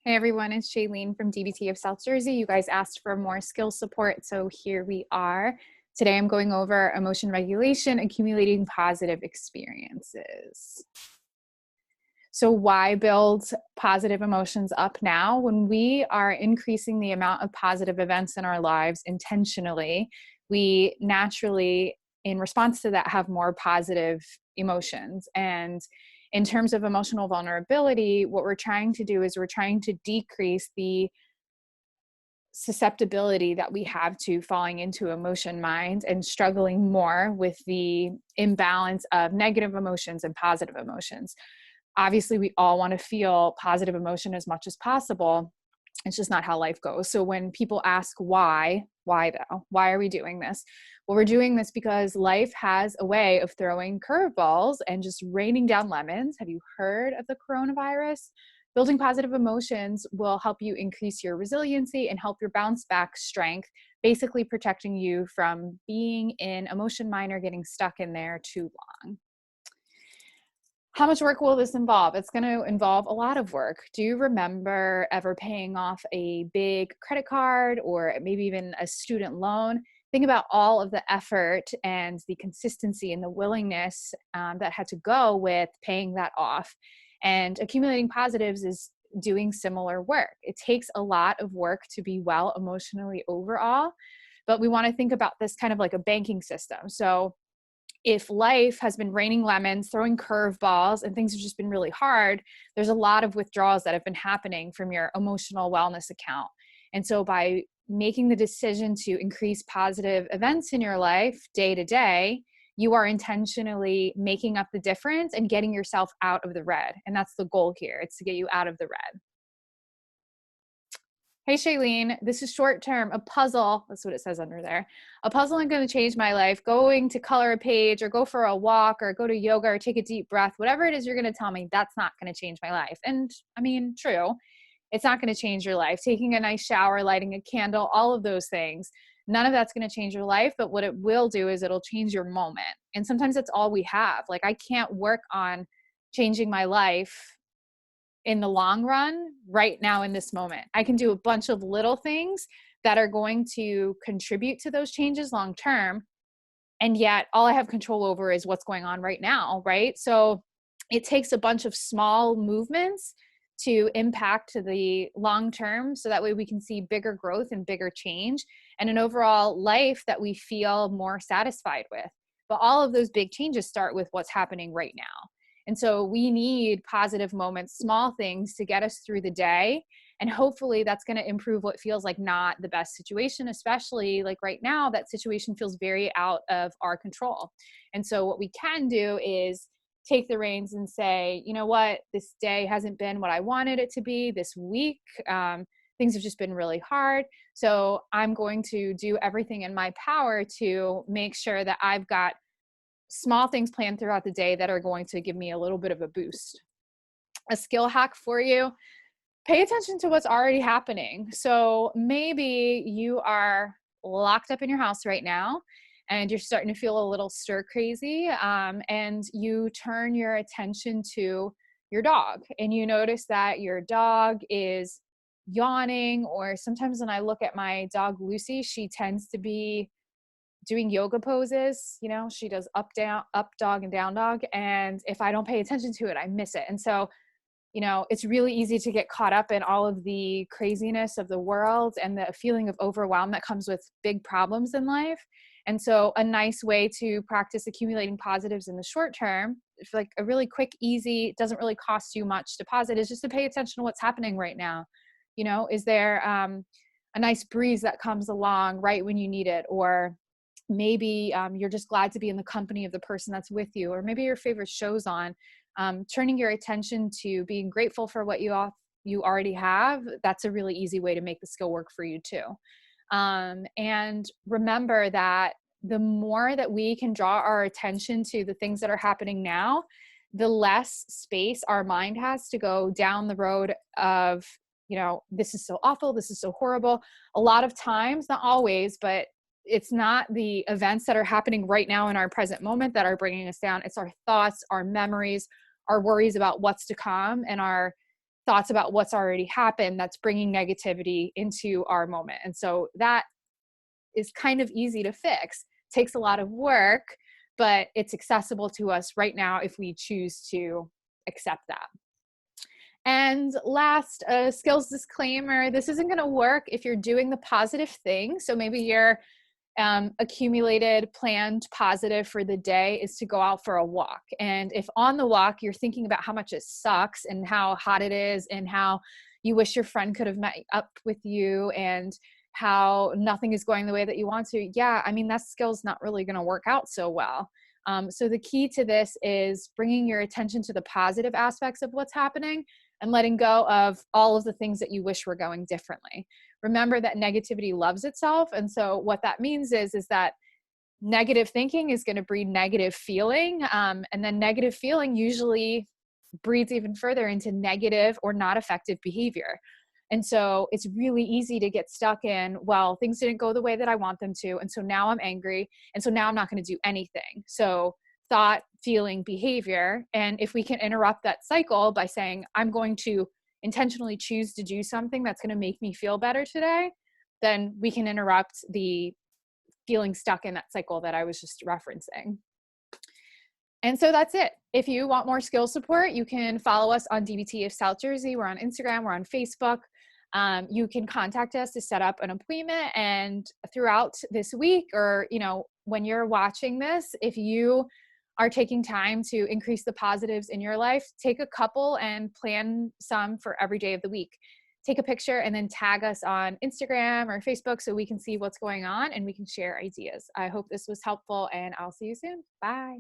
Hey everyone, it's Shaelene from DBT of South Jersey. You guys asked for more skill support, so here we are. Today I'm going over emotion regulation, accumulating positive experiences. So why build positive emotions up now? When we are increasing the amount of positive events in our lives intentionally, we naturally, in response to that, have more positive emotions. And in terms of emotional vulnerability, what we're trying to do is we're trying to decrease the susceptibility that we have to falling into emotion mind and struggling more with the imbalance of negative emotions and positive emotions. Obviously, we all want to feel positive emotion as much as possible. It's just not how life goes. So when people ask why though? Why are we doing this? Well, we're doing this because life has a way of throwing curveballs and just raining down lemons. Have you heard of the coronavirus? Building positive emotions will help you increase your resiliency and help your bounce back strength, basically protecting you from being in emotion mine or getting stuck in there too long. How much work will this involve? It's going to involve a lot of work. Do you remember ever paying off a big credit card or maybe even a student loan? Think about all of the effort and the consistency and the willingness that had to go with paying that off. And accumulating positives is doing similar work. It takes a lot of work to be well emotionally overall, but we want to think about this kind of like a banking system. So if life has been raining lemons, throwing curveballs, and things have just been really hard, there's a lot of withdrawals that have been happening from your emotional wellness account. And so by making the decision to increase positive events in your life day to day, you are intentionally making up the difference and getting yourself out of the red. And that's the goal here. It's to get you out of the red. Hey, Shaelene, this is short term, a puzzle. That's what it says under there. A puzzle ain't going to change my life. Going to color a page or go for a walk or go to yoga or take a deep breath, whatever it is you're going to tell me, that's not going to change my life. And I mean, true, it's not going to change your life. Taking a nice shower, lighting a candle, all of those things, none of that's going to change your life. But what it will do is it'll change your moment. And sometimes that's all we have. Like, I can't work on changing my life in the long run right now in this moment. I can do a bunch of little things that are going to contribute to those changes long term. And yet all I have control over is what's going on right now, right? So it takes a bunch of small movements to impact the long term so that way we can see bigger growth and bigger change and an overall life that we feel more satisfied with. But all of those big changes start with what's happening right now. And so we need positive moments, small things to get us through the day. And hopefully that's going to improve what feels like not the best situation, especially like right now, that situation feels very out of our control. And so what we can do is take the reins and say, you know what, this day hasn't been what I wanted it to be this week. Things have just been really hard. So I'm going to do everything in my power to make sure that I've got small things planned throughout the day that are going to give me a little bit of a boost. A skill hack for you: pay attention to what's already happening. So maybe you are locked up in your house right now and you're starting to feel a little stir crazy, and you turn your attention to your dog and you notice that your dog is yawning, or sometimes when I look at my dog Lucy, she tends to be doing yoga poses. You know, she does up, down, up dog and down dog. And if I don't pay attention to it, I miss it. And so, you know, it's really easy to get caught up in all of the craziness of the world and the feeling of overwhelm that comes with big problems in life. And so a nice way to practice accumulating positives in the short term, like a really quick, easy, it doesn't really cost you much deposit, is just to pay attention to what's happening right now. You know, is there a nice breeze that comes along right when you need it? Or maybe you're just glad to be in the company of the person that's with you, or maybe your favorite show's on. Turning your attention to being grateful for what you already have, that's a really easy way to make the skill work for you too. And remember that the more that we can draw our attention to the things that are happening now, the less space our mind has to go down the road of, you know, this is so awful, this is so horrible. A lot of times, not always, but it's not the events that are happening right now in our present moment that are bringing us down. It's our thoughts, our memories, our worries about what's to come, and our thoughts about what's already happened that's bringing negativity into our moment. And so that is kind of easy to fix, takes a lot of work, but it's accessible to us right now if we choose to accept that. And last, a skills disclaimer, this isn't going to work if you're doing the positive thing. So maybe you're accumulated, planned positive for the day is to go out for a walk. And if on the walk, you're thinking about how much it sucks and how hot it is and how you wish your friend could have met up with you and how nothing is going the way that you want to, yeah, I mean, that skill's not really going to work out so well. So the key to this is bringing your attention to the positive aspects of what's happening and letting go of all of the things that you wish were going differently. Remember that negativity loves itself. And so what that means is that negative thinking is going to breed negative feeling. And then negative feeling usually breeds even further into negative or not effective behavior. And so it's really easy to get stuck in, well, things didn't go the way that I want them to. And so now I'm angry. And so now I'm not going to do anything. So thought, feeling, behavior. And if we can interrupt that cycle by saying, I'm going to intentionally choose to do something that's going to make me feel better today, then we can interrupt the feeling stuck in that cycle that I was just referencing. And so that's it. If you want more skill support, you can follow us on DBT of South Jersey. We're on Instagram, we're on Facebook. You can contact us to set up an appointment. And throughout this week, or when you're watching this, if you are taking time to increase the positives in your life, take a couple and plan some for every day of the week. Take a picture and then tag us on Instagram or Facebook so we can see what's going on and we can share ideas. I hope this was helpful and I'll see you soon. Bye.